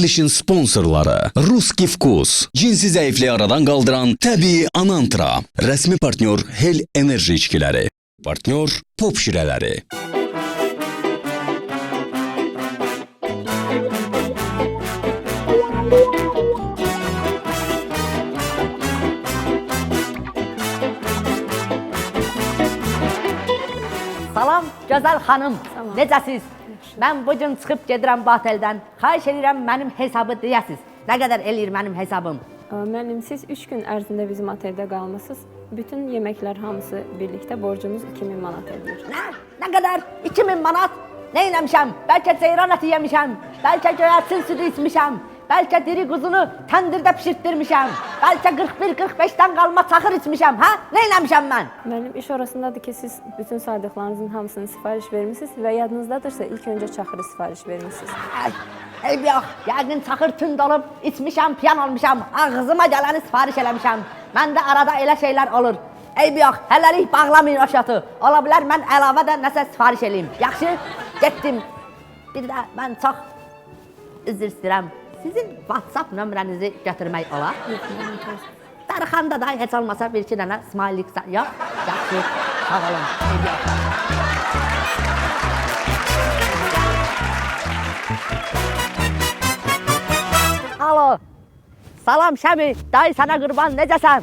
Verilişin sponsorları Ruski Vkus, cinsi zəifliyi aradan qaldıran təbii Anantra, rəsmi partnyor Hel Enerji içkiləri, partnyor Pop şirələri. Salam, gözəl xanım, necəsiz? Mən bugün çıxıb gedirəm bu oteldən. Xahiş edirəm mənim hesabı deyəsiz. Nə qədər eləyir mənim hesabım? Müəllim, siz 3 gün ərzində bizim oteldə qalmısınız. Bütün yeməklər hamısı birlikdə borcunuz 2000 manat edir. Nə? Nə qədər? 2000 manat? Nə eləmişəm? Bəlkə ceyran əti yemişəm. Bəlkə göyərçin sütü içmişəm. Bəlkə diri quzunu təndirdə pişirtdirmişəm. Bəlkə 41-45-dən qalma çaxır içmişəm, hə? Nə eləmişəm mən? Müəllim, iş orasındadır ki, siz bütün saydıqlarınızın hamısını sifariş vermişsiniz və yadınızdadırsa ilk öncə çaxırı sifariş vermişsiniz. Eybi yox, yəqin çaxır tünd olub, içmişəm, piyan olmuşam, ağzıma gələni sifariş eləmişəm. Məndə arada elə şeylər olur. Eybi yox, hələlik bağlamayın o şatı. Ola bilər mən əlavə də nəsə sifariş eləyim. Yaxşı, getdim. Bir də mən çox üzr istəyirəm. Sizin WhatsApp nömrənizi götürmək olar? Darıxanda da heç olmasa bir-iki dənə smaylik yox. Yaxşı, sağ olun. Eybi yox. Alo, salam Şəmi, dayı sənə qurban, necəsən?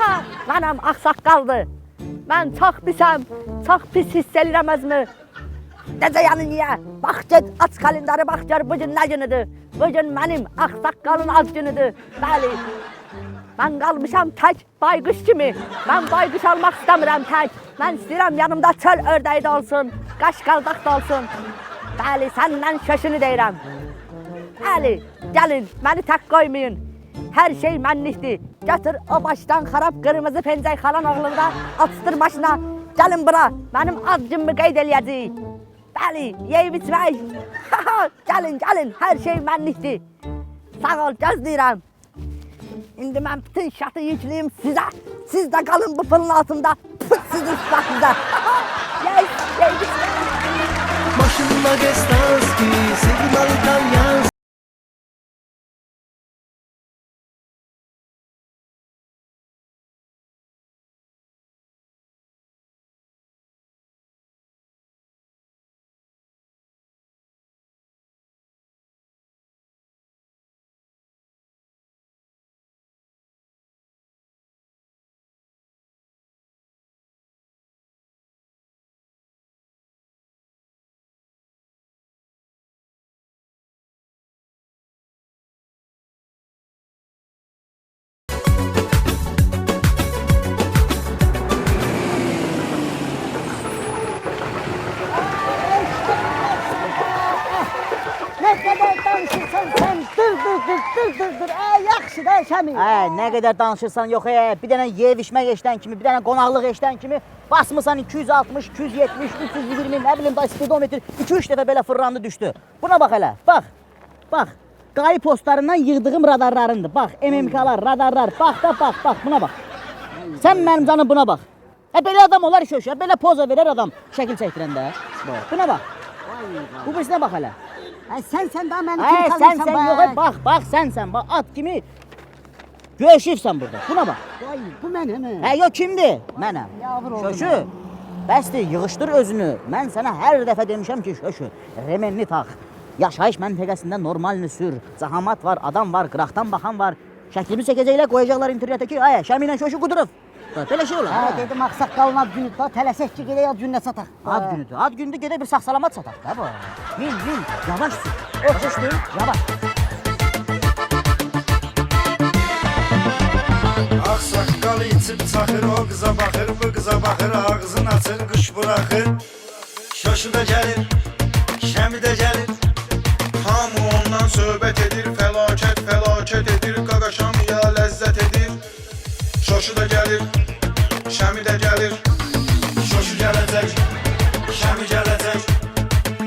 Ha, mənəm ağsaqqaldı. Mən çox pisəm, çox pis hiss eləyirəm özümü. Necə yəni niyə? Bax get, aç kalendarı, bax gör bugün nə günüdür? Bugün mənim ağsaqqalın ad günüdür. Bəli, mən qalmışam tək bayquş kimi. Mən bayquş olmaq istəmirəm tək. Mən istəyirəm yanımda çöl ördəyi də olsun, qaşqaldaq da olsun. Bəli, səndən köşünü deyirəm. Bəli, gəlin, məni tək qoymayın. Hər şey mənlikdir. Götür o başdan xarab qırmızı pencək xalan oğlunda atışdır başına. Gəlin bura, mənim ad günümü qeyd eləyəcəyik. Bəli, yeyib içmək. Gəlin, gəlin, hər şey mənlikdir. Sağ ol, gözləyirəm. İndi mən bütün şatı yükləyim sizə. Siz də qalın bu pılın altında. Sizin üstünüzdə. Yeyib içmək. Maşınla Gestanski, Signal İtalyan. Nə qədər danışırsan sən, dur. Yaxşı da Şəmi. Nə qədər danışırsan yox, bir dənə yev içmək eşdən kimi, bir dənə qonaqlıq eşdən kimi basmısan 260, 270, 320, nə bilim da speedometr 2-3 dəfə belə fırlandı düşdü. Buna bax elə, bax. Qayı postlarından yığdığım radarlarındır. Bax, MMK-lar, radarlar, bax, buna bax. Sən mənim canım buna bax. Belə adam olar iş hoş, belə poza verər adam şəkil çəkdirəndə. Buna bax. Bu birisine bax elə. Sən daha məni kim tanırsan Sen yox, bax, sənsən, bax, at kimi göğüşürsən burada, buna bax. Bu mənim. Yox, kimdir? Mənəm. Yavır oğlum. Şöşü, bəsdir, yığışdır özünü. Mən sənə hər dəfə demişəm ki, şöşü, remenli tax. Yaşayış məntəqəsində normalini sür. Zahamat var, adam var, qıraqdan baxan var. Şəklimi çəkəcəklər, qoyacaqlar internetə ki, Şəmi ilə şöşü qudurub. Belə şey olur. Dedim ağsaqqalın ad günüdür da, tələsək ki, gedək ad gününə sataq. Ad gündür, gedək bir sağ-salamat sataq da bu. Min, yavaş sür. Oxşuş deyil, yavaş. Ağsaqqal içib çaxır, o qıza baxır, bu qıza baxır, ağzını açır, qış buraxır. Şoşu da gəlir, Şəmi də gəlir. Hamı ondan söhbət edir, fəlakət edir, qaqaşamıya ləzzət edir. Şoşu da gəlir, Şəmi də gəlir. Şoşu gələcək, Şəmi gələcək.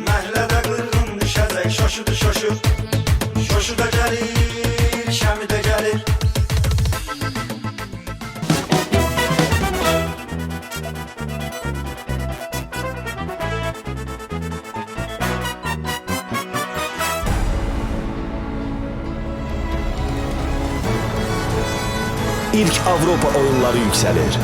Məhlədə qırğın düşəcək, şoşudur şoşu. Şoşu da gəlir, Şəmi də gəlir. ilk Avropa oyunları yüksəlir.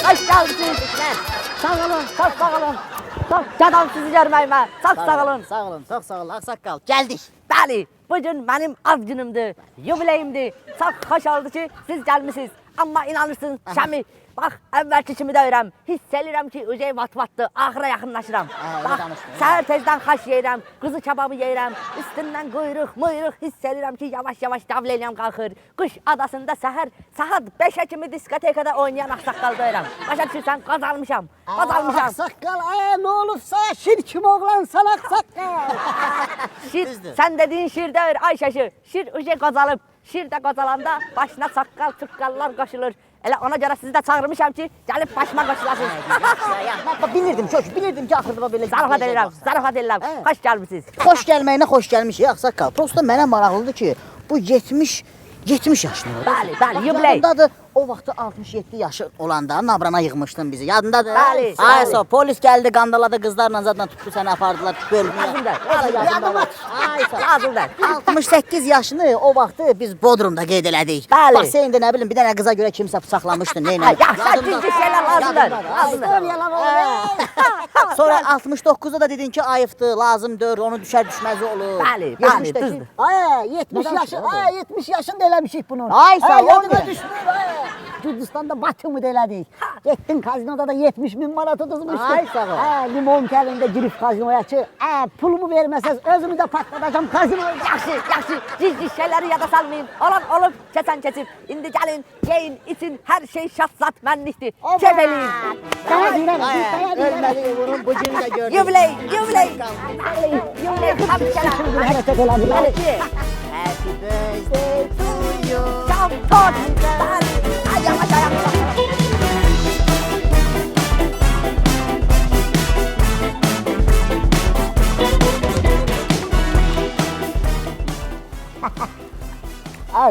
Hoş geldiniz. Sağ olun, çok sağ olun. Çok canım sizi görməyimə. Çok sağ olun. Sağ olun, çok sağ olun. Aksaqqal, geldik. Bəli, bugün benim ad günümdür, yubileyimdir. Çok hoş oldu ki siz gelmişsiniz. Amma inanırsınız Şəmi, bak əvvəlki kimi deyirəm. Hiss edirəm ki, öcəy vat-vatdır, axıra yaxınlaşıram. Bak, səhər tezdən xaş yeyirəm, kuzu kebabı yeyirəm, üstündən quyruq, hiss edirəm ki, yavaş-yavaş davleliyəm qalxır. Qış adasında səhər saat 5'e kimi diskotekada oynayan axsaqqal deyirəm. Başa düşürsən, qazanmışam. Aksaqqal, ne olursa şir kim oğlansan aksaqqal. Şir, sen dediğin şir deyir Ayşəşi. Şir öcəy qazalıb. Şir də qazalanda başına saqqal, çıqqallar qoşulur. Elə ona görə sizi də çağırmışam ki, gəlib başıma qoşulasınız. Bilirdim çok, bilirdim ki axırda belə. Zarafat edirəm. Xoş gəlmisiniz. Xoş gəlməyinə xoş gəlmişik Aksaqqal. Prosta mənə maraqlıdır ki, bu 70 yaşlı. Bəli, yubiley. Yadındadır, o vaxtı 67 yaşı olanda Nabrana yığmışdın bizi. Yadındadır? Bəli. Ayso, polis gəldi, qandaladı, qızlarla zaten tutdu səni apardılar bölmüyə. Yazımdır. Ayso. Yazımdır. 68 yaşını o vaxtı biz Bodrumda qeyd elədik. Bəli. Bax, sən də nə bilim, bir dənə qıza görə kimsə bıçaqlamışdın, neynə? Yaxşı, ciddi şeylər lazımdır. Sonra 69'da da dedin ki ayıptı, lazımdır, onu düşər-düşməzi olur. Bəli, 70'deki düzdür. Ay 70 yaşı, ay 70 yaşında eləmişik bunu. Ay, sağ ol, Yadına be. düşmür. Gürcistan'da Batımı da elədik. Getdin kazinoda da 70.000 manatı tutmuşdun. Ay, sağ ol. Limon telində girib kazinoya ki, pulumu verməsəz özümü də patlatacağım kazinoya. Yaxşı, ciddi şeyləri yada salmayın. Olan olub, keçən keçib. İndi gəlin, yeyin, için, hər şey şahsat mənlikdir. Kef eləyin. Sana deyirəm, Ölmədi, bunun bu günü də gördük. Yubiley. Təbriklər. hərəkət elədik. Happy birthday to you. Tam tot. Ay, yavaş.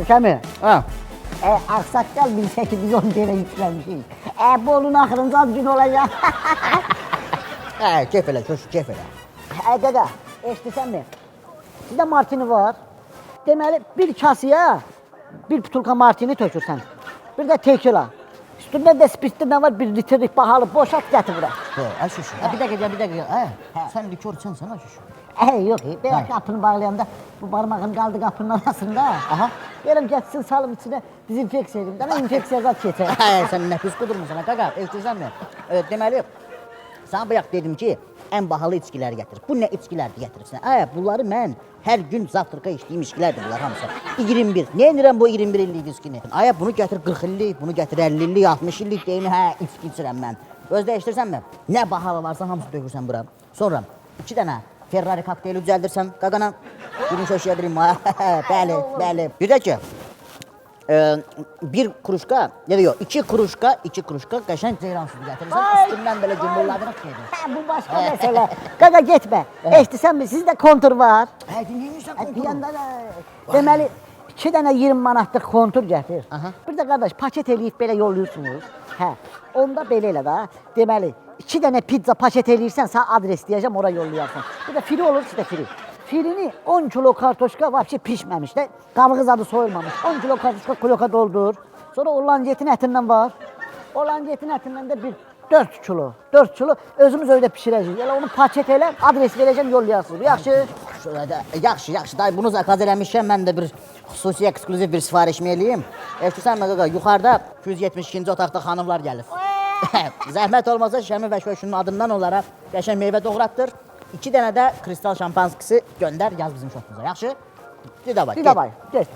Şəmi, Aksaqqal bilsə ki, biz onu belə yükləmişik. Bu onun axırıncı ad günü olacaq. Kef elə, coş, kef elə. Qaqa, eşitisənmi? Sizdə martini var. Deməli, bir kasıya bir butulka martini tökürsən. Bir də tekila. Üstündə də spirtli nə var? Bir litrlik bahalı boşalt gətir bura. Şuşu. Bir dəqiqə. Sən likör içənsən, şuşu. Yox, belə qapını bağlayanda bu barmağın qaldı qapının arasında. Aha. Deyirəm getsin salım içinə dezinfeksiya edin. Dənə infeksiya zat keçər. Sən nəfis qudurmusan, qaqa, eşitisənmi? Deməli, sana bayaq dedim ki, ən bahalı içkiləri gətir. Bu nə içkilərdir gətirirsən? Bunları mən hər gün zavtırqa içdiyim içkilərdir bunlar hamısı. 21. Nə edirəm bu 21 illik içkini? Bunu gətir 40 illik, bunu gətir 50 illik, 60 illik deyim, içki içirəm mən. Özdə eşidirsənmi? Nə bahalı varsa hamısı dökürsən bura. Sonra 2 dənə Ferrari kokteyli düzəldirsən, qaqana, birini şöşəyə bilim. Bəli. Bir də ki, bir kuruşka, ya da yox, iki kuruşka qəşəng ceyran suyu gətirirsən, üstündən belə cumburladırıq gedir. Bu başqa məsələ. Qaqa getmə. Eşitisənmi? Sizdə kontur var. Dinləyirsən Bir yanda da deməli 2 dənə 20 manatlıq kontur gətir. Bir də qardaş paket eləyib belə yollayırsınız. Onda belə elə də. Deməli 2 dənə pizza paket eləyirsən, sən adres deyəcəm, ora yollayarsan. Bir də firi olur, sizdə firi. Firini 10 kilo kartoşka vapşi pişməmiş də, qabığı zadı soyulmamış. 10 kilo kartoşka kloka doldur. Sonra olancetin ətindən var. Olancetin ətindən də bir 4 kilo. 4 kilo özümüz öydə pişirəcəyik. Elə onu paket elə, adres verəcəm, yollayarsınız. Yaxşı? Yaxşı. Day bunu zakaz eləmişəm, mən də bir xüsusi ekskluziv bir sifariş eləyim. Eşitirsən mi qaqa? Yuxarıda 272-ci otaqda xanımlar gəlir. Zəhmət olmasa Şəmi Vəşvəşunun adından olaraq qəşəng meyvə doğratdır. 2 dənə də kristal şampanskisi göndər, yaz bizim şopumuza. Yaxşı? Didabay, get.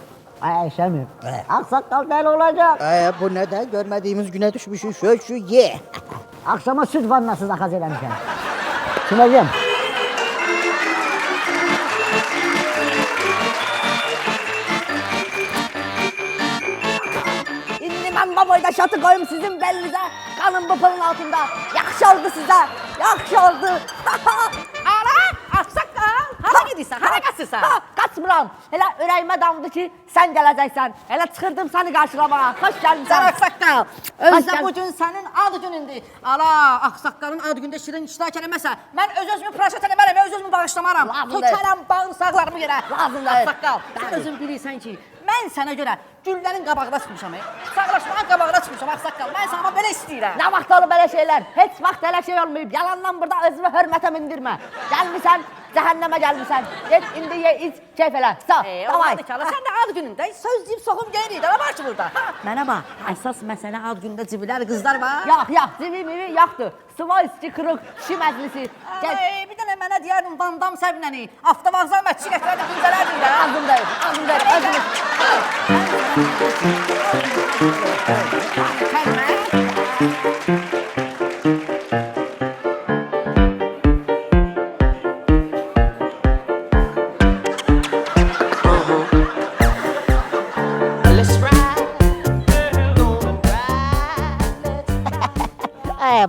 Ay Şəmi, Aksaqqal dəli olacaq. Bu nə də görmədiyimiz günə düşmüşük, şu ye. Akşama süt vannası zakaz eləmişəm. Kiməcəm? İndi mən bu boyda şatı koyum sizin belinizə. Kalın bu pılın altında. Yaxşı Yaxşı oldu sizə. Yaxşı oldu. Ala, ağsaqqal. Hara gedirsən? Hara qaçırsan? Qaçmıram. Elə ürəyimə damdı ki, sən gələcəksən. Elə çıxırdım səni qarşılamağa. Xoş gəlmisən. Ağsaqqal. Özdən Məsələn bu gün sənin ad günündür. Ala, ağsaqqalın ad günündə şirin iştirak eləməsə, mən öz-özümü proşet eləmərəm, öz-özümü bağışlamaram. Lazım deyil. Tökərəm bağırsaqlarımı yerə. Lazım deyil. Ağsaqqal, sən özün bilirsən ki, mən sənə görə güllərin qabağına çıxmışam. Sağlaşmağın qabağına çıxmışam ağsaqqal. Mən sana belə istəyirəm. Nə vaxt olub belə şeylər? Heç vaxt elə şey olmayıb. Yalandan burada özünü hörmətə mindirmə. Gəlmisən, cəhənnəmə gəlmisən. Get indi ye, iç, keyf elə. Sağ, davay. Sən də ad günündə söz deyib soxum geyrik. Nə var ki burada? Mənə bax, əsas məsələ ad gündə cibilər qızlar var. Yox, civi-mivi yoxdur. Svoyski, kırıq, kişi məclisi. Ay, bir dənə mənə deyərdin Vandam Səbnəni, avtovağzal məççi gətirəndə güncələrdin də. Ağzım deyil, özünüz.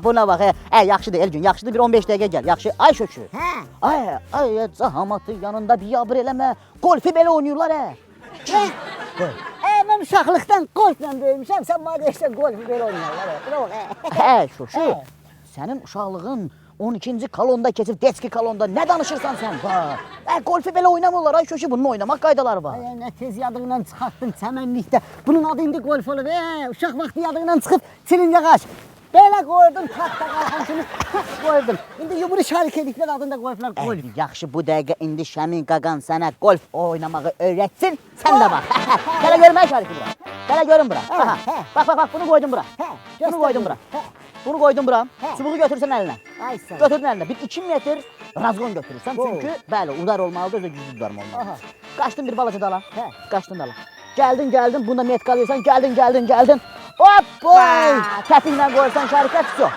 Buna bax, yaxşıdır Elgün, yaxşıdır bir 15 dəqiqə gəl, yaxşı. Ay şökü. Ay, zahamatı yanında bir yabır eləmə. Golfi belə oynayırlar, Mən uşaqlıqdan golfla böyümüşəm, sən mənə deyirsən golfu belə oynayırlar. Şökü, sənin uşaqlığın 12-ci kolonda keçib, Detski kolonda nə danışırsan sən? Golfi belə oynamırlar, ay şökü, bunun oynamaq qaydaları var. Nə tez yadığından çıxartdın çəmənlikdə. Bunun adı indi golf olub, uşaq vaxtı yadığından çıxıb çilincə qaç. Belə qoydum, taxta qalxan kimi qoydum. İndi yumru şərikəliklər adında golflar golf. Yaxşı, bu dəqiqə indi Şəmin Qaqan sənə golf oynamağı öyrətsin, sən də bax. Gələ görüm, şəriki bura. Gələ görüm bura. Bax, bunu qoydum bura. Bunu qoydum bura. Bunu qoydum bura. Çubuğu götürsən əlinə. Götürdün əlinə. Bir 2 metr razgon götürürsən. Çünki, bəli, udar olmalıdır, özə güclü udarım olmalıdır. Qaçdın bir balaca dala. Qaçdın dala. Gəldin, bunda met qalırsan, gəldin. Hop, boy! Təpiklə qoyursan şərikət, çox.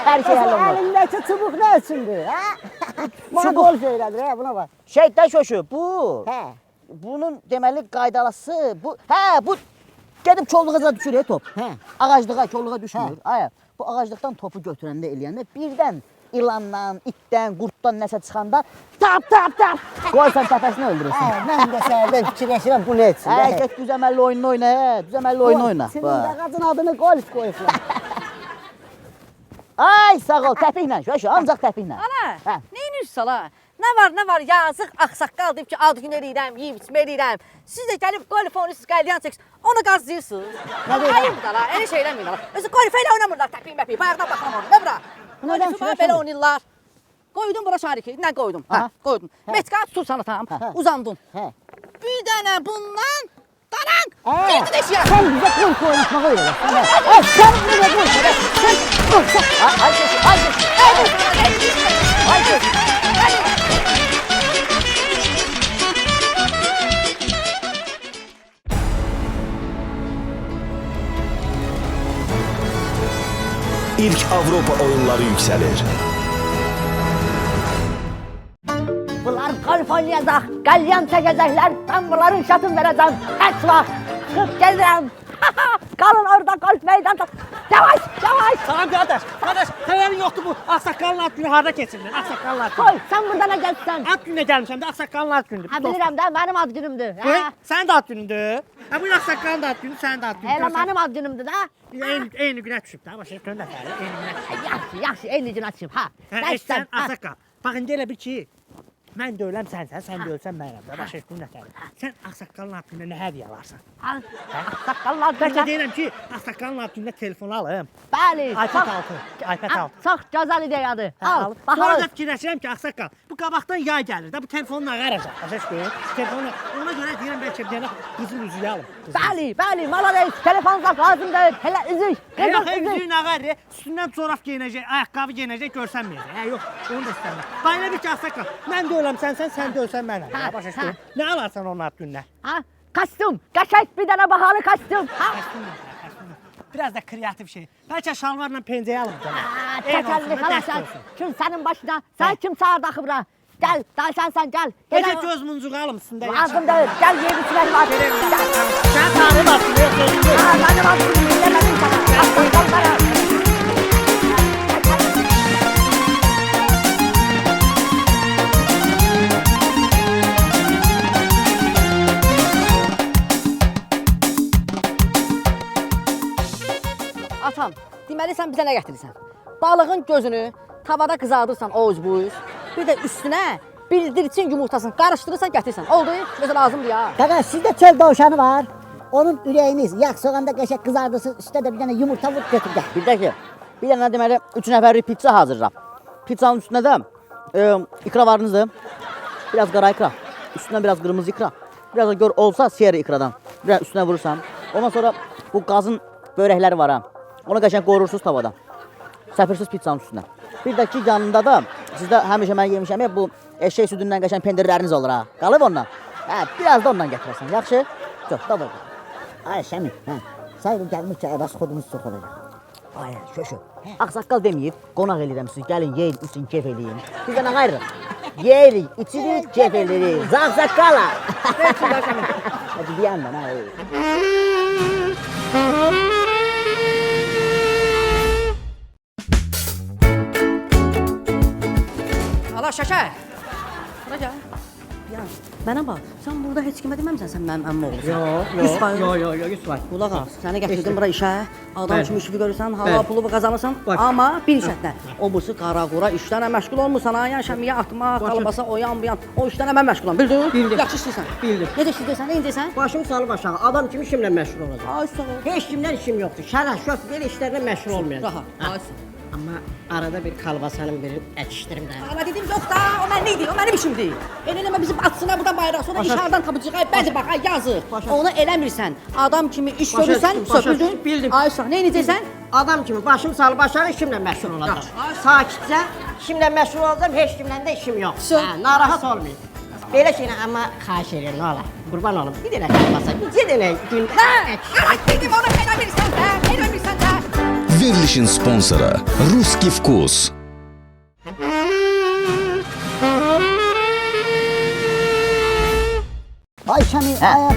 Hər şey həll olmaz. Əlindəki çubuq nə üçündür? Bana golf öyrədir, buna bax. Şeytdən şöşü, bu. Bunun deməli qaydalası, bu gedib kolluğa düşür top. Ağaclığa, kolluğa düşmür. Bu ağaclıqdan topu götürəndə eləyəndə birdən ilandan, itdən, qurtdan nəsə çıxanda tap. Qoysan təpəsini öldürürsən. Mən də səhərdən fikirləşirəm bu nə etsin. Get düzəməlli oyununu oyna, düzəməlli oyunu oyna. Senin ağacın adını golf qoyublar. Ay, sağ ol, təpiklə, şöşü, ancaq təpiklə. Ana, neynirsən ala? Nə var, yazıq ağsaqqal deyib ki, ad gün eləyirəm, yeyib içmə eləyirəm. Siz də gəlib golf oynuyorsunuz, qəlyan çəksiniz, onu qazlayırsınız. Ayıbdır ala, elə şey eləməyin ala. Özü golf elə oynamırlar, təpik-məpik, bayaqdan baxam onu, nə bura? Golfu belə oynayırlar. Qoydum bura şariki, nə qoydum? Qoydum. Metka tutursan tam, uzandın. Bir dənə bundan daran, girdi deşiyə. Sen bize golf oynatmağı öyrədir. Sen bize golf oynatmağı. İlk Avropa oyunları yüksəlir. Bunlar golf oynayacaq, qəlyan çəkəcəklər, mən bunların şatını verəcəm. Heç vaxt, çıxıb gəlirəm. Qalın orada golf meydan. Yavaş. Salam qardaş, xəbərin yoxdur bu ağsaqqalın ad günü harda keçirilir? Ağsaqqalın ad günü. Koy, sən burada nə gəlsən? Ad gününə gəlmişəm də ağsaqqalın ad günüdür. Bilirəm də, mənim ad günümdür. Sənin də ad günündür. Bu ağsaqqalın da ad günü, sənin də ad günü. Elə mənim ad günümdür da. Eyni günə düşüb də, başa düşdün də fəali, eyni günə düşüb. Yaxşı, eyni gün açayım, ha. Sən ağsaqqal. Bax, indi elə bil ki, mən də öləm sənsən, sən də ölsən mənəm də, başa düşdün də fəali. Sən ağsaqqalın ad gününə nə hədiyyə alarsan? Ağsaqqalın ad Bəlkə gününə. deyirəm ki, ağsaqqalın ad gününə telefon alım. Bəli. iPad 6. Çox gözəl ideyadır. Al, Sonra da baxarız. fikirləşirəm ki, ağsaqqal, bu qabaqdan yay gəlir də, bu telefonu nə qaracaq? Başa düşdün? Telefonu, ona görə deyirəm bəlkə bir dənə qızın üzüyü alım. Bəli, malades. Telefon zat lazımdır. Elə üzük, qızıl üzük. Üzüyü nə qarı? Üstündən çorap geyinəcək, ayaqqabı geyinəcək, görsənməyəcək. Yox, onu da istəmirəm. Bayıla bir ki, ağsaqqal, mən də öləm sən də ölsən mənəm. Başa düşdün? Nə alarsan onun ad gününə? Kostyum, qəşəng bir dənə bahalı kostyum. Biraz da kreativ şey. Bəlkə şalvarla pencəyə alım. Təkəlli xalasən. Kim sənin başına, sən kim çağırdı axı bura? Gəl, dayısan gəl. Bəlkə göz muncuğu alım üstündə. Lazım deyil, gəl yeyib içmək var. Sən tanrı basın, Mənim adım, eləmədim sana. Aslandan bana. Atam, deməli sən bizə nə gətirirsən? Balığın gözünü tavada qızardırsan oz buyuz. Bir də üstünə bildirçin yumurtasını qarışdırırsan gətirirsən. Oldu? Bizə lazımdır ya. Qaqa sizdə çöl dovşanı var. Onun ürəyiniz yağ soğanda qəşəng qızardırsın, üstə də bir dənə yumurta vur götür gəl. Bir də ki, bir dənə deməli 3 nəfərlik pizza hazırlayıram. Pizzanın üstünə də ikra varınızdır. Biraz qara ikra, üstündən biraz qırmızı ikra. Biraz da gör olsa siyeri ikradan. Biraz üstünə vurursan. Ondan sonra bu qazın börəkləri var ha. Onu qəşəng qoyurursunuz tavada. Səpirsiz pizzanın üstünə. Bir də ki yanında da sizdə həmişə mən yemişəm ya bu eşək südündən qəşəng pendirləriniz olur ha. Qalıb ondan. Hə, biraz da ondan gətirəsən. Yaxşı? Çox da var. Ay Şəmi, hə. Sayın gəlmiş ki, əvəz xodumuz çox olacaq. Ay, şöşü. Ağsaqqal deməyib, qonaq eləyirəm siz. Gəlin, yeyin, için, keyf eləyin. Biz də nə qayırıq? Yeyirik, içirik, keyf eləyirik. Ağsaqqala. Hadi bir yandan, ha. Allah şəkər. Bura gəl. Ya, mənə bax, sən burada heç kimə deməmsən sən mənim əmmə oğlusan. Yox, 100 var. Qulaq as, səni gətirdim bura işə. Adam kimi işi görürsən, hava pulu qazanırsan. Amma bir şərtlə, o bursu qara qura işlərlə məşğul olmursan. Ha, şəmiyə atma, qalbasa o yan bu yan. O işlərlə mən məşğulam, bildin? Bildim. Yaxşı işləyirsən. Bildim. Necə işləyirsən, nə edirsən? Başım salıb aşağı. Adam kimi işimlə məşğul olacaq. Ay sağ ol. Heç kimdən işim yoxdur. Şərh, şöf, belə işlərlə məşğul olmayacaq. Rahat. Ay sağ ol. Amma arada bir kalbasanın biri əkişdirim də. Ana dedim yox da, o mən neydi? O mənim işimdir. Eləmə bizim atsına burada bayraq, sonra iş hardan tapacaq? Ay bəzi bax, ay yazıq. Onu eləmirsən. Adam kimi iş görürsən, söküldün. Bildim. Ay sağ, nə edəcəksən? Adam kimi başım salıb aşağı işimlə məşğul olacaq. Sakitcə işimlə məşğul olacağam, heç kimlə də işim yox. Hə, narahat olmayın. Belə şeylə amma xahiş edirəm, nə olar? Qurban olum, bir dənə kalbasa, bir dənə gün. Ay dedim onu eləmirsən də, eləmirsən də. Verilişin sponsoru Ruski Vkus. Ay Şəmi,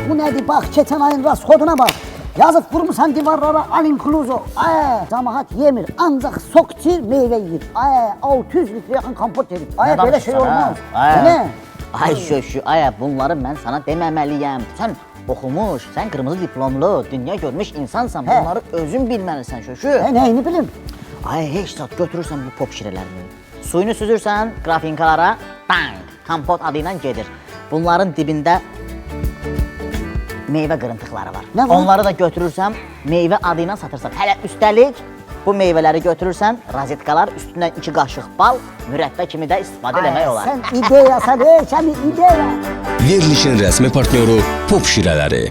bu nədir? Bax, keçən ayın rast xoduna bax. Yazıb vurmusan divarlara all inclusive. Ay, cəmaət yemir, ancaq sok içir, meyvə yeyir. Ay, 600 litrə yaxın kompot yedir. Ay, belə şey olmaz. Nə? Ay şöşü, ay bunları mən sana deməməliyəm. Sən oxumuş, sən qırmızı diplomlu, dünya görmüş insansan. Bunları özün bilməlisən şöşü. Nəyini bilim? Ay heç zat götürürsən bu pop şirələrini. Suyunu süzürsən qrafinkalara, bang, kompot adı ilə gedir. Bunların dibində meyvə qırıntıqları var. Nə var? Onları da götürürsən, meyvə adı ilə satırsan. Hələ üstəlik bu meyvələri götürürsən, rozetkalar üstündən 2 qaşıq bal, mürəbbə kimi də istifadə eləmək olar. Sən ideyasan, Şəmi, ideya. Verilişin rəsmi partnyoru Pop Şirələri.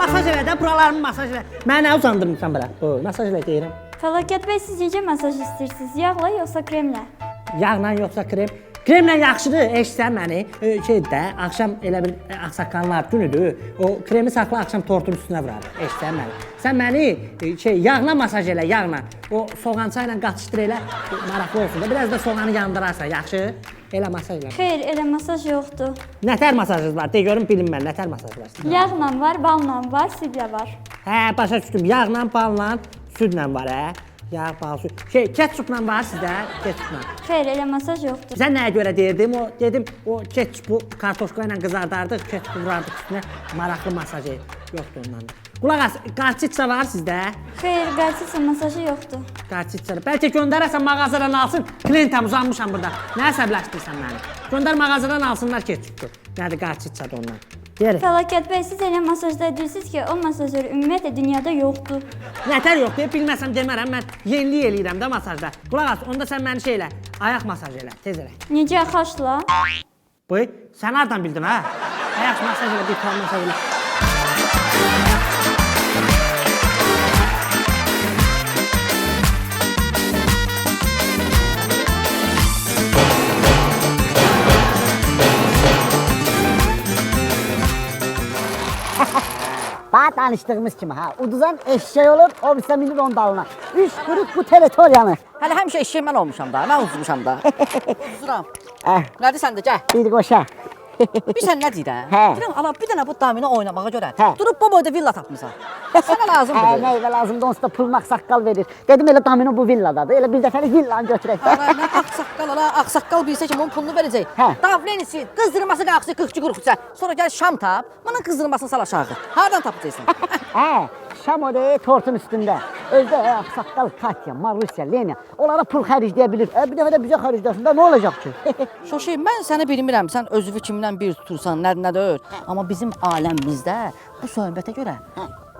Masaj elə də, buralarımı masaj elə. Mənə nə uzandırmısan belə? Masaj elə deyirəm. Fəlakət bəy, siz necə masaj istəyirsiniz? Yağla yoxsa kremlə? Yağla yoxsa krem? Kremlə yaxşıdır, eşitsən məni. Şeydə, axşam elə bir ağsaqqallar günüdür. O kremi saxla, axşam tortun üstünə vurar. Eşitsən məni. Sən məni yağla masaj elə, yağla. O soğança ilə qaçışdır elə, maraqlı olsun da. Biraz da soğanı yandırarsan, yaxşı? Elə masaj elə. Xeyr, elə masaj yoxdur. Nətər masajınız var? De görüm bilin mən, nətər masaj var? Yağla var, balla var, südlə var. Hə, başa düşdüm. Yağla, balla, südlə var, hə? Yağ, bal, süd. Ketçupla var sizdə, ketçupla. Xeyr, elə masaj yoxdur. Sən nəyə görə deyirdim? Dedim, o ketçupu kartoşka ilə qızardardıq, ketçupu vurardıq üstünə, maraqlı masaj yoxdur ondan da. Qulaq as, qarçitsa var sizdə? Xeyr, qarçitsa masajı yoxdur. Qarçitsa. Bəlkə göndərəsən mağazadan alsın, klientəm uzanmışam burada. Nə əsəbləşdirsən məni? Göndər mağazadan alsınlar ketçupdu. Nədir qarçitsadır ondan? Deyərik. Fəlakət bəy, siz elə masajda deyirsiniz ki, o masajör ümumiyyətlə dünyada yoxdur. Nətər yox deyə bilməsəm demərəm, mən yenilik eləyirəm də masajda. Qulaq as, onda sən məni elə, ayaq masaj elə, tez elə. Necə xaçla? Boy, sən hardan bildin ha? Ayaq masaj elə, bir tam masaj elə. Bax, danışdığımız kimi ha. Uduzan eşek olur, o bizə minir onun dalına. 3 qrup bu teritoriyanı. Hələ həmişə eşeğim mən olmuşam da, mən uzmuşam da. Uzuram. Nədir sən də, gəl. Bir qoşa. Bir sən nə deyirəm? Hə. Deyirəm, ala bir dənə bu domino oynamağa görə. Hə. Durub bu boyda villa tapmısan. Sənə lazımdır. Hə, nə ilə lazımdır, onsuz da pulun ağsaqqal verir. Dedim elə domino bu villadadır, elə bir dəfəlik villanı götürək. Ana, nə ağsaqqal ala, ağsaqqal bilsə ki, bunun pulunu verəcək. Hə. Davlenisi, qızdırması qalxsı 42 qurxusa. Sonra gəl şam tap, bunun qızdırmasını sal aşağı. Hardan tapacaqsan? Hə, şam o da tortun üstündə. Özdə ağsaqqal Katya, Marusya, Lenya. Onlara pul xərcləyə bilir. Bir dəfə də bizə xərcləsin də nə olacaq ki? Şoşey, mən səni bilmirəm, sən özünü kimdən bir tutursan, nədir? Amma bizim aləmimizdə bu söhbətə görə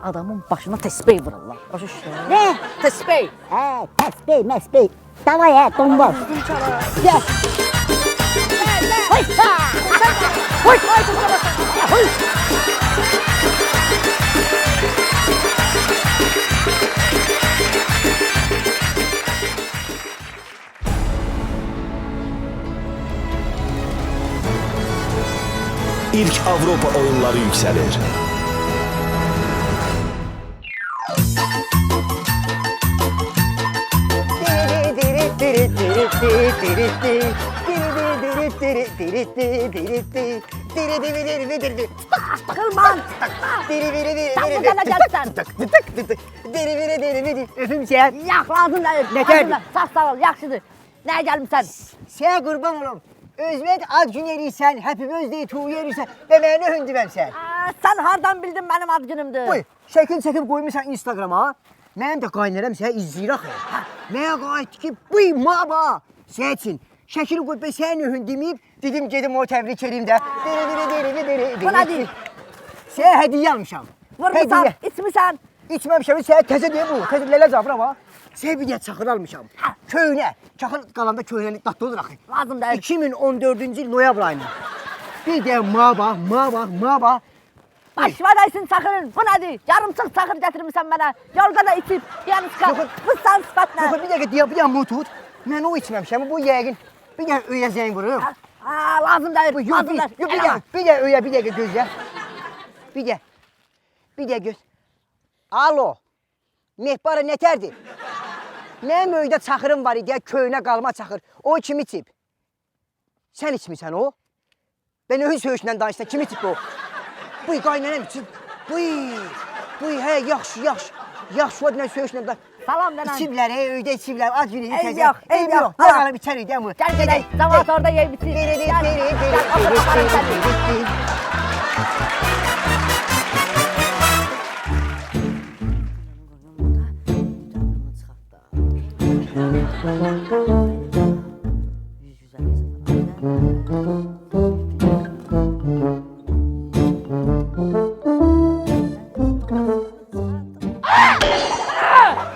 adamın başına təsbih vururlar. Başa düşdün? Nə? Təsbih. Hə, təsbih, məsbih. Davay, hə, dombaz. Gəl. Hoysa! Hoy, hoy, İlk Avropa oyunları yüksəlir. Qırman. Sən bu sənə gəlsən. Öpüm sən. Yax, lazım deyil. Nətərdir? Sağ ol, yaxşıdır. Nəyə gəlmişsən? Sən qurban olum. Özümət ad gün erirsən, həpimiz deyil, tuğ erirsən. Deməyini hündübəm sən. Sən hardan bildin mənim ad günümdür? Uy, şəkil çəkib qoymuşsan Instagrama. Mən də qaynarım səni izləyir axı. Mənə qayıtdı ki, buy maba. Sən üçün şəkil qoyub səni hündüməyib, dedim gedim o təbrik edeyim də. Bu nədir? Sənə hədiyyə almışam. Vurmusan, içmisən. İçməmişəm, sənə təzə deyə bu. Təzə lələ cabır amma. Sənə bir dəyə çaxır almışam. Köynə. Çaxır qalanda köynəni datlı olur axı. Lazım deyil. 2014-cü il noyabr ayında. Bir dəyə maba. Başıma dəysin çaxırın. Bu nədir? Yarımçıq çaxır gətirmişsən mənə. Yolda da içib, yanışqa. Bu sən sifət nə? Yox, bir dəqiqə deyə, bir dəqiqə bunu tut. Mən o içməmişəm, bu yəqin. Bir dəqiqə öyə zəng vurur. Lazım deyil. Yox, Lazım deyil. bir dəqiqə öyə, bir dəqiqə gözlə. Bir dəqiqə göz. Alo, Mehbara nətərdir? Mənim öydə çaxırım var idi, köynə qalma çaxır. O kim içib? Sən içmirsən o? Ben öyün söyüşlə danışsan, kim içib o? Buy, qaynanəm içib. Buy, hə, yaxşı. Yaxşı, o dinə söyüşlə danışsan. Salam denən. İçiblər, öydə içiblər, az günü Eyb yox, eyb yox. Nə qalıb içərik, deyəm bu. Gəl gedək, zavat orada yeyib içir. Gəl, otur aparım səni.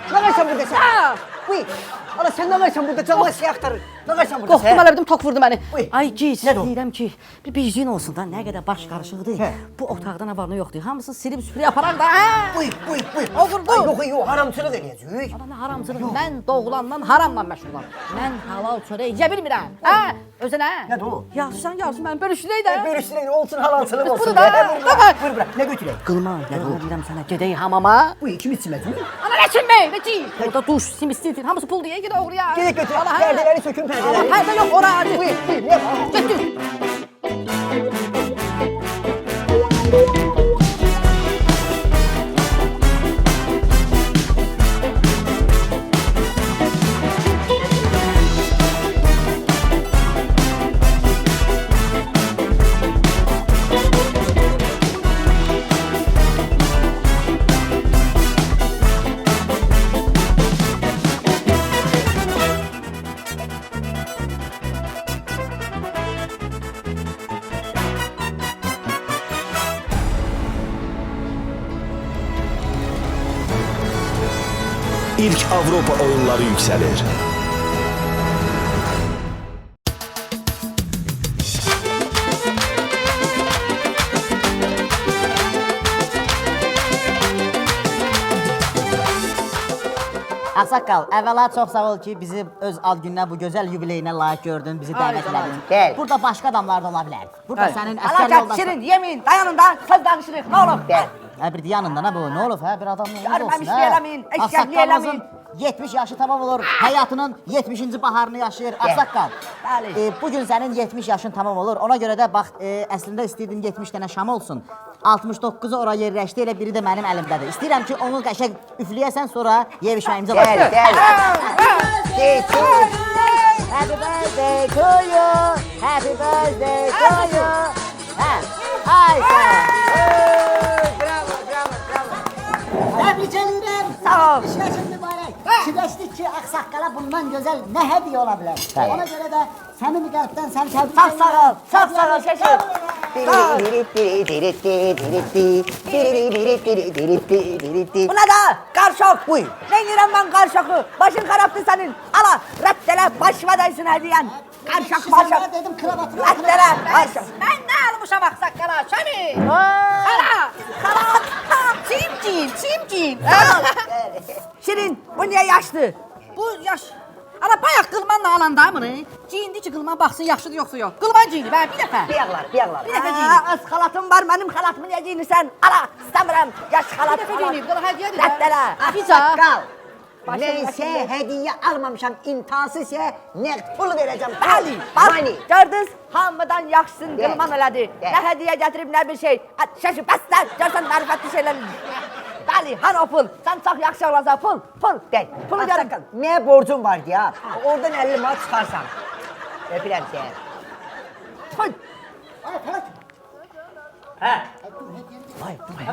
Nə qaysan burada sən? Buy, ala sən nə qaysan burada canına şey axtarır? Nə qaysan burada sən? Qorxdum elə bildim, tok vurdu məni. Uy. Ay gic, Nədir o? deyirəm ki, bir bicin olsun da, nə qədər baş qarışıqdır. Bu otaqda nə var, nə yoxdur. Hamısını silib süpürə aparaq da. Buy. O vurdu. Yox, haramçılıq eləyəcək. Ana nə haramçılıq. Mən doğulandan haramla məşğulam. Mən halal çörək yeyə bilmirəm. Özü nə? Nədir o? Yaxşısan, mən bölüşdürək də. Bölüşdürək, olsun halalçılıq olsun. Budur da. Vur bura, nə götürək? Qılma, deyirəm sənə, gedək hamama. Buy, kim içməsin? Ana nə çinmək, nə ki? Orada duş, simisidir, hamısı pul deyə gedə oğruya. Gedək götür, pərdələri sökün pərdələri. Pərdə yox, ora hadi. Buy, nə var? Götür. İlk Avropa oyunları yüksəlir. Ağsaqqal, əvvəla çox sağ ol ki, bizi öz ad gününə, bu gözəl yubileyinə layiq gördün, bizi dəvət elədin. Gəl. Burada başqa adamlar da ola bilər. Burada sənin əsər Əlaqət, yoldaşın. şirin, yemin, dayanın da, söz danışırıq, nə olur? Gəl. Ha bir yanından ha bu. Ne olur ha bir adamın uğurlu olsun Görmemiş ha. diyemeyin, eşek Aksaqqalımızın diyemeyin. 70 yaşı tamam olur. Hayatının 70. baharını yaşayır. Aksaqqal. Bəli. Bugün sənin 70 yaşın tamam olur. Ona görə də bax əslində istəyirdim 70 dənə şam olsun. 69'u ora yerləşdi, elə biri də mənim əlimdədir. İstəyirəm ki, onu qəşəng üfləyəsən, sonra yeyişməyimizə başlayaq. Happy birthday to you. Happy birthday to you. Hə. Ayşə. Təbrik edirəm. Sağ ol. İşləşin mübarək. Fikirləşdik ki, Ağsaqqala bundan gözəl nə hədiyyə ola bilər. Bəli. Ona görə də səmimi qəlbdən səni təbrik Çox sağ ol, çox sağ ol şeşir. Bu ne da? Karşok. Buyur. Ne yürəm ben karşoku? Başın xarabdır senin. Ala, rəddələ başıma daysın hediyen. Karşok, başok. Mən dedim kravatını. Rəddələ, başok. Ben ne almışam Ağsaqqala? Şami! Xala! Çimcim! Şirin, bu niye yaşlı? Bu yaş... Ana bayaq qılmanla alanda bunu, giyindi ki qılman baxsın yaxşıdır yoxsa yox. Qılman giyindi ben bir dəfə. Bıyaqlar. Bir dəfə giyindi. Az xalatım var, benim xalatımı niye giyinirsən? Ala, istəmirəm. Yaş Bir xalat, dəfə xalat. giyindi, qılı hədiyədir. Rəddələ. Pizza. Neyse hediye almamışam, imtansız ise nəqd pul vereceğim. Bəli, bax, gördünüz, hamıdan yaxşısın qılman elədi. Nə hediyə gətirib, nə bir şey. Şaşı, bəslər, görsən mərifətli şeylər. Bəli, hani o pul? Sən çox yaxşı olacaq, pul. Gel. Pulu görün. Ne borcun var ya? Oradan 50 manat çıkarsan. Öpürəm seni. Pul.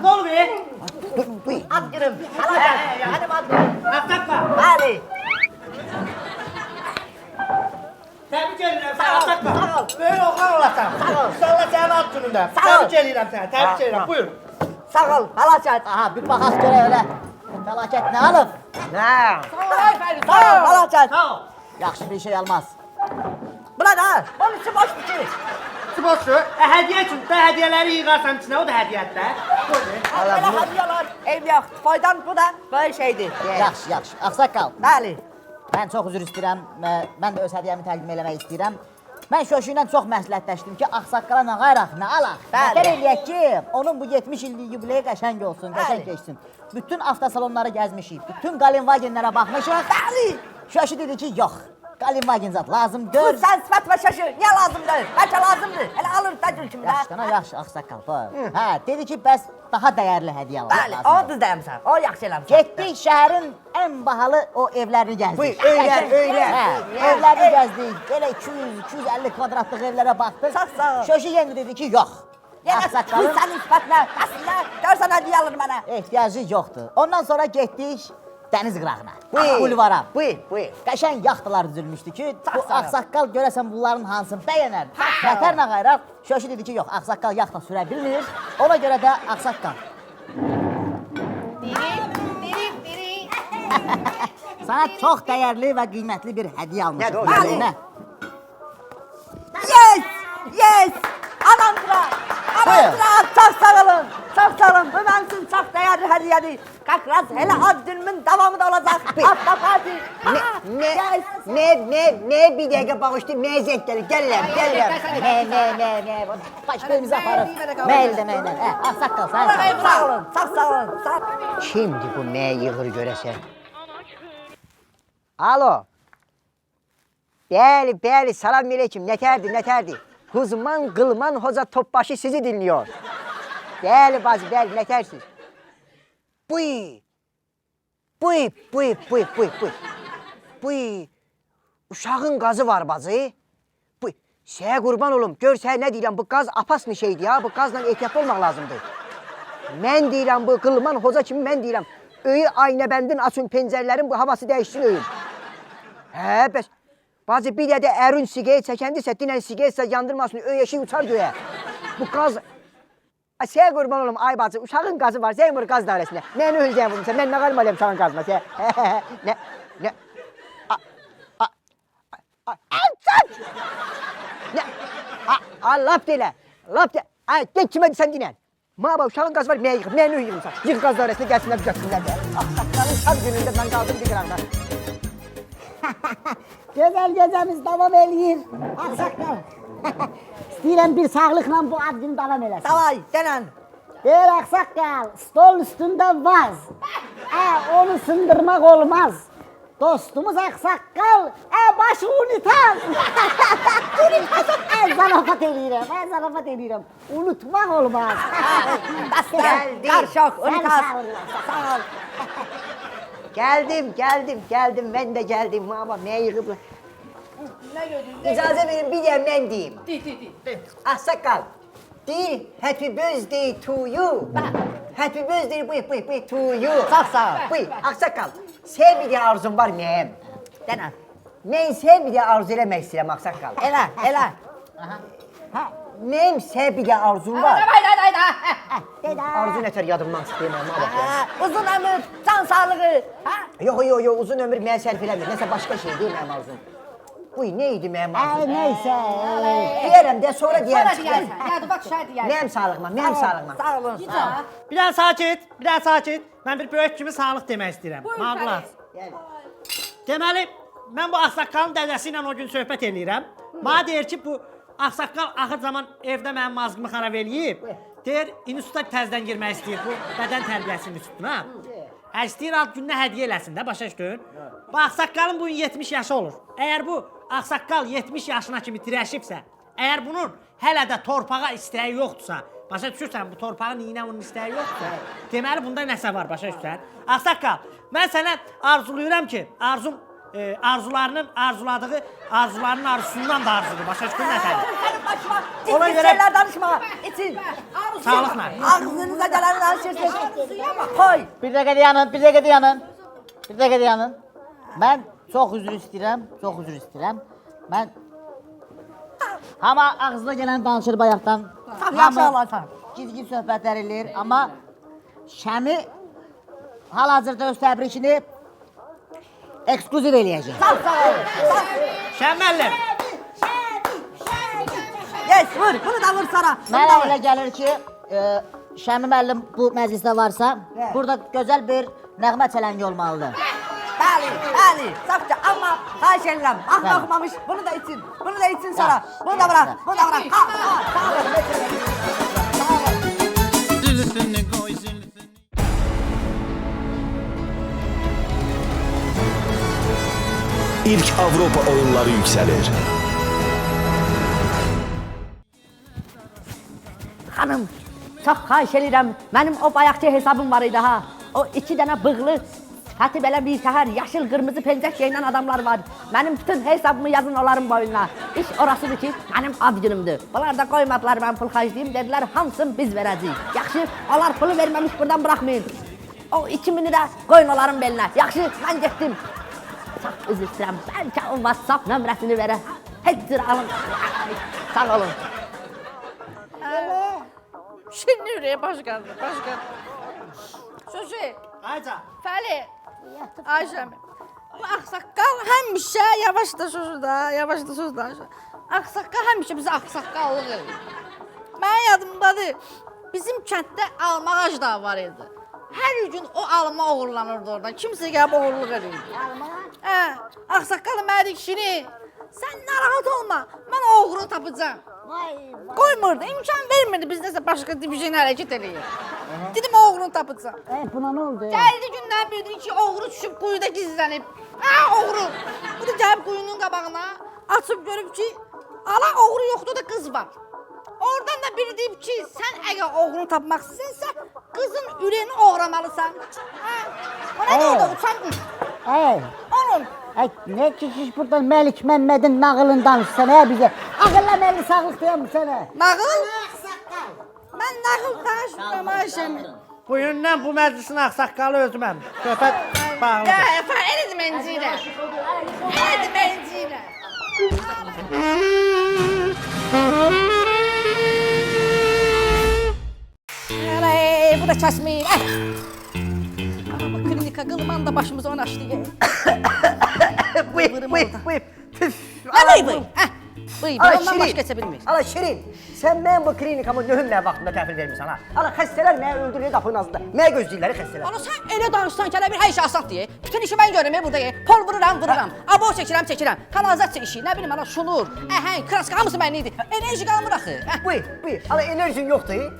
Ne oldu be? Ad girim, alacaq. Hadi ad girim. Bəli. Təbrik edirəm Sağ ol, sağ ol. Böyle oğlan olasan. Sağ ol. İnşallah sənin ad günündə. Sağ ol. Təbrik edirəm səni, təbrik edirəm. Buyur. Sağ ol, alacaq. Aha bir baxaq görə elə. Fəlakət nə alıb? Sağ ol, alacaq. Sağ ol. Yaxşı bir şey almaz. Buna da, bunun için boş bir şey. Sportçu, hədiyyə üçün də hədiyyələri yığarsan içinə, o da hədiyyədir də. Buyur. Belə hadiyalar, ev yox. Faydan bu da böyle şeydir. Yaxşı. Ağsaqqal. Bəli. Mən çox üzr istəyirəm. Mən də öz hədiyyəmi təqdim eləmək istəyirəm. Mən Şoşu ilə çox məsləhətləşdim ki, Ağsaqqala nə qayraq, nə alaq. Bəli. Nətər eləyək ki, onun bu 70 illik yubileyi qəşəng olsun, qəşəng keçsin. Bütün avtosalonları gəzmişik, bütün Galenvagenlərə baxmışıq. Bəli. Şoşu dedi ki, yox. Galenvagen zat lazım Bu gör. sen sıfat ve şaşı, niye lazımdır? Bəlkə lazımdır. Hele alır da gülkümdə. Yaxşı, yaxşı Ağsaqqal. Hə, dedi ki, bəs daha dəyərli hədiyyə almaq Bəli, lazımdır. o düzdəyimsən, o yaxşı eləmsən. Getdik şəhərin ən bahalı o evlərini gəzdik. Buyur, öylər. Hə, evlərini gəzdik. Belə 200-250 kvadratlıq evlərə baxdıq. Çox sağ ol. Şoşu yenə dedi ki, yox. Yenə bu Ağsaqqalın sənin sıfatla, əslində görsən hediyə alır mənə. ehtiyacı yoxdur. Ondan sonra getdik dəniz qırağına. Buyur. Bulvara. Buyur. Qəşəng yaxtalar düzülmüşdü ki, Çox bu sağ ol. Ağsaqqal görəsən bunların hansını bəyənər. Nətər nə qayraq? Şoşu dedi ki, yox, Ağsaqqal yaxta sürə bilmir. Ona görə də Ağsaqqal. Sana çox dəyərli və qiymətli bir hədiyyə almışıq. Bəli. Nə? Yes. Anandıra. Çok sağ olun. Çok sağ olun. Bu mənim üçün çox dəyərli hədiyyədir. Kakraz hele ad günümün davamı da olacaq. Hafta parti. Yes. Ne bir dakika bağıştı, mezek gelir, gelirəm. Ne? Başqayımızı aparıb. Məyildə. Ağsaqqal, sən sağ ol. Sağ olun. Çok sağ olun. Sağ olun. Şimdi bu ne yığır görəsən? Alo. Bəli, salam aleyküm. Nətərdi? Huzman, Qılman, Hoca Topbaşı sizi dinliyor. Bəli bacı, bəli, nətərsiz? Buyur. Uşağın qazı var bacı. Sənə qurban olum, gör sən nə deyirəm, bu qaz apaslı şeydir ya, bu qazla ehtiyatlı olmaq lazımdır. Mən deyirəm, bu Qılman Hoca kimi mən deyirəm, öyü aynəbəndin açın pəncərlərin, bu havası dəyişsin öyün. Hə, bəs, bacı bir də ərün siqaret çəkəndirsə, dinən siqaretsə yandırmasın, öyəşi uçar göyə. Bu qaz... Sənə qurban olum, ay bacı, uşağın qazı var, sən vur qaz dairəsində. Mən öləcəyəm vurmuşam, mən nə qalım alıyam uşağın qazına, sən... Nə... Alçaq! Lap delə, Ay, gel kime sen dinən. Mağaba uşağın qazı var, mənə yıxıb, mənə yıxımsan. Yıx qaz dairəsində gəlsinlər, götürsünlər də. Ağsaqqalın tam günündə mən qaldım bir qıraqda. Gözəl gecəmiz davam eləyir. Ağsaqqal. İstəyirəm bir sağlıqla bu ad günü davam eləsin. Davay, denən. Deyir ağsaqqal, stol üstündə vaz. Onu sındırmaq olmaz. Dostumuz ağsaqqal, başı unutaz. Zarafat eləyirəm. Unutmaq olmaz. Qarşok, unutaz. Sağ ol. Geldim. Ben de geldim ama ne yığıblar. Nə gördün? İcazə verin bir de mən deyim. De. Ağsaqqal. Deyir, happy birthday to you. Happy birthday buyur to you. Sağ ol. Buyur, ağsaqqal. Sən bir də arzun var mənim. Denə. Mən sən bir də arzu eləmək istəyirəm ağsaqqal. Elə. Mənim sən bir də arzum var. Hayda. Arzu nətər yadımdan çıxdı mənim, bax. Uzun ömür, can sağlığı. Yox, uzun ömür mənə sərf eləmir. Nəsə başqa şey deyil mənim arzum. Buyur, nə idi mənim arzum? Neysə. Deyərəm də, sonra deyərəm. Sonra deyərsən. Yadı bax şahid deyərsən. Mənim sağlığıma. Sağ olun. Bir dənə sakit. Mən bir böyük kimi sağlıq demək istəyirəm. Mağlar. Deməli, mən bu ağsaqqalın dədəsi ilə o gün söhbət eləyirəm. Mənə deyir ki, bu ağsaqqal axır zaman evdə mənim mazğımı xarab eləyib. Deyir, instituta təzədən girmək istəyir bu bədən tərbiyəsi institutuna. İstəyir alt gününə hədiyyə eləsin də, başa düşdün? Bu ağsaqqalın bugün 70 yaşı olur. Əgər bu ağsaqqal 70 yaşına kimi dirəşibsə, əgər bunun hələ də torpağa istəyi yoxdursa, başa düşürsən, bu torpağın iynə onun istəyi yoxdursa, deməli bunda nəsə var, başa düşürsən? Ağsaqqal, mən sənə arzulayıram ki, arzularının arzusundan da arzudur, başa düşdün nəsədir? Sənin başıma ciddi şeyler danışma. İçin. Sağlıqla. Ağzınıza gələni danışırsın. Koy. Bir dəqiqə dayanın. Mən çox üzr istəyirəm. Mən Amma ağzına gələn danışır bayaqdan. Yaxşı olarsan. Gizgin söhbətlər eləyir, amma Şəmi hal-hazırda öz təbrikini ekskluziv eləyəcək. Sağ ol. Şən müəllim. Yes, vur. Bunu da vur sana. Mənə elə gəlir ki, Şəmi müəllim bu məclisdə varsa, burada gözəl bir nəğmə çələngi olmalıdır. Bəli. Safça amma xahiş edirəm. Axı oxumamış. Bunu da için sonra. Bunu da bırak. Sağ ol. İlk Avropa oyunları yüksəlir. Xanım, çox xahiş edirəm. Mənim o bayaqçı hesabım var idi ha. O 2 dənə bığlı, sifəti belə bir təhər, yaşıl, qırmızı pencək geyinən adamlar var. Mənim bütün hesabımı yazın onların boyuna. İş orasıdır ki, mənim ad günümdür. Bunlar da qoymadılar mən pul xərcləyim, dedilər hamısını biz verəcəyik. Yaxşı, onlar pulu verməmiş buradan buraxmayın. O 2000'i də qoyun onların belinə. Yaxşı, mən getdim. Çox üzr istəyirəm, bəlkə o WhatsApp nömrəsini verə. Heç cür alın. Sağ olun. Şimdi ürəyə başqandı. Sözü, Ayca. Fəli, Ayşəmi. Bu ağsaqqal həmişə yavaşda söz danışır. Ağsaqqal həmişə bizə ağsaqqallıq edir. Mənim yadımdadır, bizim kənddə alma ağacı da var idi. Hər gün o alma oğurlanırdı oradan. Kimsə gəlib oğurluq edirdi. Alma? Ağsaqqal mənə deyir, Şirin, sən narahat olma, mən oğrunu tapacağam. Qoymurdu, imkan vermirdi biz nəsə başqa divizyon hərəkət eləyir. Dedim oğrunu tapacağam. Buna nə oldu? Gəldi gündən bildi ki, oğru düşüb quyuda gizlənib. Oğru. Bu da gəlib quyunun qabağına, açıb görüb ki, ala oğru yoxdur da qız var. Oradan da biri deyib ki, sən əgər oğrunu tapmaq istəyirsən, qızın ürəyini oğramalısan. Ona nə oldu, uçan qız? Onun. Ne kişiş buradan Məlik Məmmədin nağılını danışsan bizə. Ağılla Məlik sağlıq deyəm sənə. Nağıl? Mən nağıl danışmıram Ayşəmi. Bugündən bu məclisin ağsaqqalı özüməm. Söhbət bağlıdır. Elədi mənciylə. Elədi mənciylə. Bu da kəsməyir. Klinika qılman da başımıza onu açdı. Buyur. Nə buyur? Ondan baş keçə bilmir. Ala Şirin, sən mən bu klinikamı nöhüm nə vaxtında təhvil vermirsən ha? Ala xəstələr mənə öldürüyor qapının ağzında. Mənə gözləyirlər xəstələr. Ana sən elə danışsan ki, elə bir hər şey asat deyə. Bütün işi mən görürəm burada. Pol vururam. Abo çəkirəm. Kanalizasiya işi, nə bilim ana şunur, əhəng, kraska hamısı mənə idi. Enerji qalmır axı. Buyur. Ala enerjin yoxdur.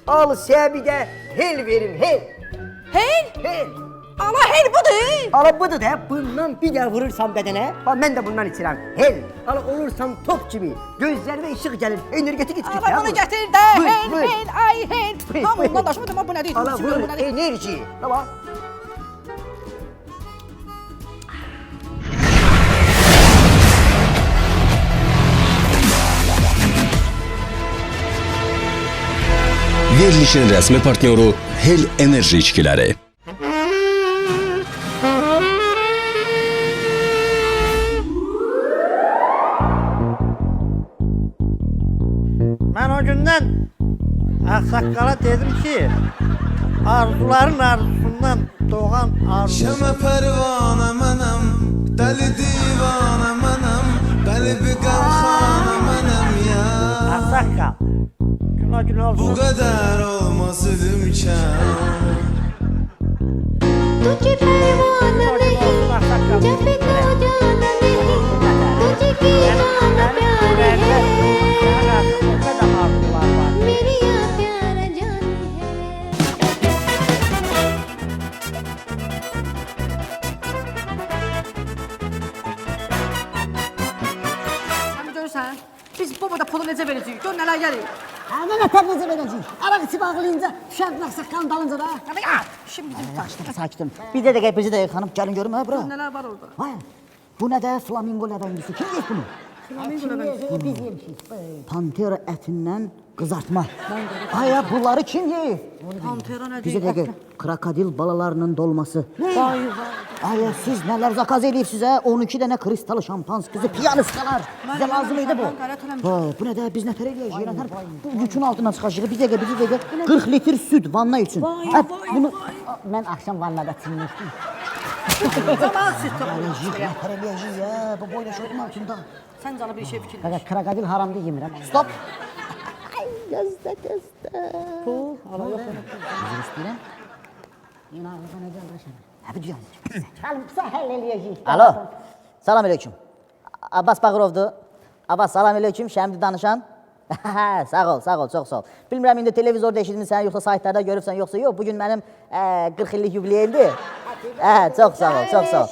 Al Səbidə hel verin, hel. Hel? Hel. Ala hel budur. Ala budur da bundan bir də vurursan bədənə. Bax mən də bundan içirəm. Hel. Ala olursan top kimi. Gözlərinə işıq gəlir. Energetik içki. Ala bunu gətir də. Hel, hel, ay hel. Hamından daşımadım bu nədir? Ala vur enerji. Tamam. Verilişin rəsmi partnyoru Hel Enerji içkiləri. Mən o gündən ağsaqqala dedim ki, arzuların arzusundan doğan arzu. Şəmə pərvanə mənəm, dəli divanə mənəm, qəlbi qəmxanə mənəm ya. Ağsaqqal, gün o gün olsun. Bu qədər olmaz ölümkən. तुझे परवाना नहीं जब भी को जाना नहीं तुझे की जाना प्यार है मेरी याद प्यार जानी है Həmi görürsən? Biz bu burada pulu necə verəcəyik? Gör nələr gəlir. Həmə nətər necə verəcəyik? Araq içib ağlayınca düşərdin ağsaqqalın dalınca da. Hadi ya. Şimdi bizim Yaxşı, sakitim. Bir də dəqiqə, bir də dəqiqə xanım, gəlin görüm ha bura. nələr var orada? Vay, bu nə də flamingo ləbəngisi. Kim yeyir bunu? Biz yemişik. Pantera ətindən qızartma. Ay ya, bunları kim yeyir? Pantera nə Bizə deyir? dəqiqə, krokodil balalarının dolması. Vay vay. Ay ya, siz nələr zakaz edibsiz ha? 12 dənə kristalı şampanskızı, piyanistkalar. Bizə lazım idi bu. Vay, bu nə də, biz nətər eləyəcəyik? Bu yükün altından çıxacaq. Bir dəqiqə, 40 litr süd vanna üçün. Vay, Bunu Mən axşam vannada çinmişdim. Zaman süt eləyəcəyik, nətər eləyəcəyik ya? Bu boyla şöydün altında. Sən canı bir şey fikir. Fəqət krokodil haramda yemirəm. Stop. Gözdə. Bu, ala yox. Üzr istəyirəm. Yenə ağzına gəldirəşəm. Hə, bu deyəm. Gəlin, pisa həll eləyəcəyik. Alo, salam aleyküm. Abbas Bağırovdur. Abbas, salam aleyküm, Şəmdi danışan. Sağ ol, çox sağ ol. Bilmirəm, indi televizorda eşitmişsən, yoxsa saytlarda görübsən, yoxsa yox. Bugün mənim 40 illik yubileyimdir. Çox sağ ol.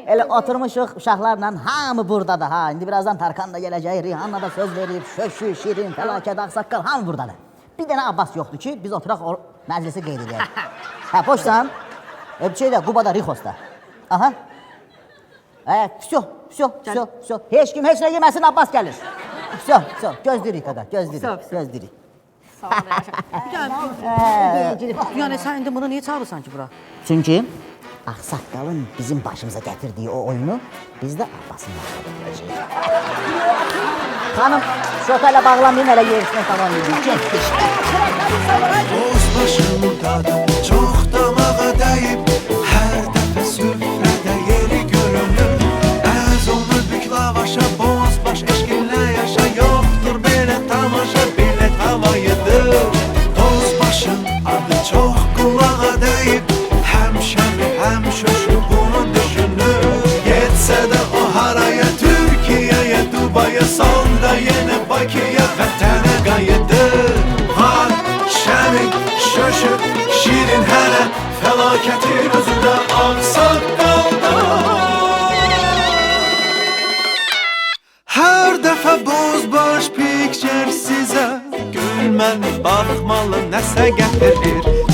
Elə oturmuşuq uşaqlarla, hamı buradadır ha. İndi birazdan Tarkan da gələcək, Rihanna da söz verib, Şöşü, Şirin, Fəlakət, Ağsaqqal, hamı buradadır. Bir dənə Abbas yoxdur ki, biz oturaq o məclisi qeyd edək. Hə, boşsan? Şeydə, Qubada, Rixosda. Aha. Всё. Heç kim heç nə yeməsin, Abbas gəlir. Всё, gözləyirik qaqa, gözləyirik. Sağ ol. Yəni sən indi bunu niyə çağırırsan ki bura? Çünki Ağsaqqalın bizim başımıza gətirdiyi o oyunu biz də Abbasın başına gətirəcəyik. Xanım, şota ilə bağlanmayın, hələ yerisini tamam edin. Boz başımda da çox damağa dəyib, hər dəfə süfrədə yeri görünür. Əz onu bük lavaşa, boz baş eşqinlə yaşa, yoxdur belə tamaşa, bilet havayıdır. Boz başın adı çox qulağa dəyib, həmişəmi, həm şöşü bunu düşünür. Getsə də o haraya, Türkiyəyə, Dubaya, sonda yenə Bakıya, vətənə qayıdır. Var, şəmi, şöşü, şirin hələ, fəlakətin özü də Ağsaqqalda. Hər dəfə boz baş pikçər sizə, gülmən baxmalı nəsə gətirir.